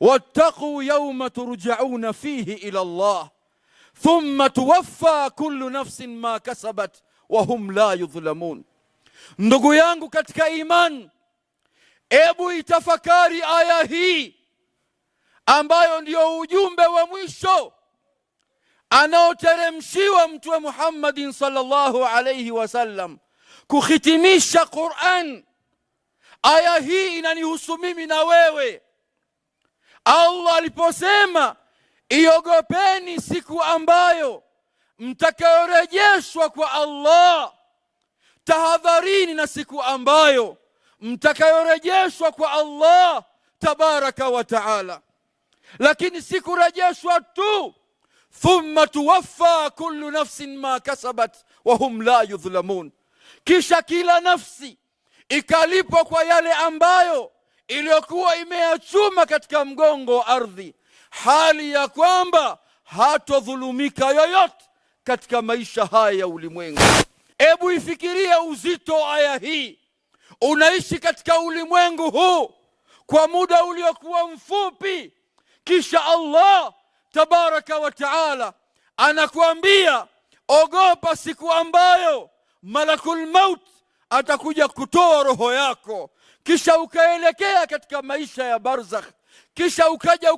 wattaqu yawma turja'una fihi ila Allah thumma tuwaffa kullu nafsin ma kasabat wa hum la yudhlamun. Ndugu yangu katika iman, ebu itafakari aya hii ambayo ndio ujumbe wa mwisho anaoteremshiwa Mtume Muhammadin sallallahu alayhi wasallam kuhitimisha Qur'an. Aya hii inanihusu mimi na wewe. Allah aliposema iogopeni siku ambayo mtakayorejeshwa kwa Allah, tahadharini na siku ambayo mtakayorejeshwa kwa Allah tabaraka wa taala. Lakini sikurejeshwa tu, thumma tuwaffa kullu nafsin ma kasabat wa hum la yudhlamun, kisha kila nafsi ikalipwa kwa yale ambayo iliyokuwa imeyachuma katika mgongo wa ardhi, hali ya kwamba hatodhulumika yoyote katika maisha haya ya ulimwengu. Ebu ifikirie uzito aya hii. Unaishi katika ulimwengu huu kwa muda uliokuwa mfupi, kisha Allah tabaraka wa taala anakuambia ogopa siku ambayo malakul maut atakuja kutoa roho yako, kisha ukaelekea katika maisha ya barzakh, kisha ukaja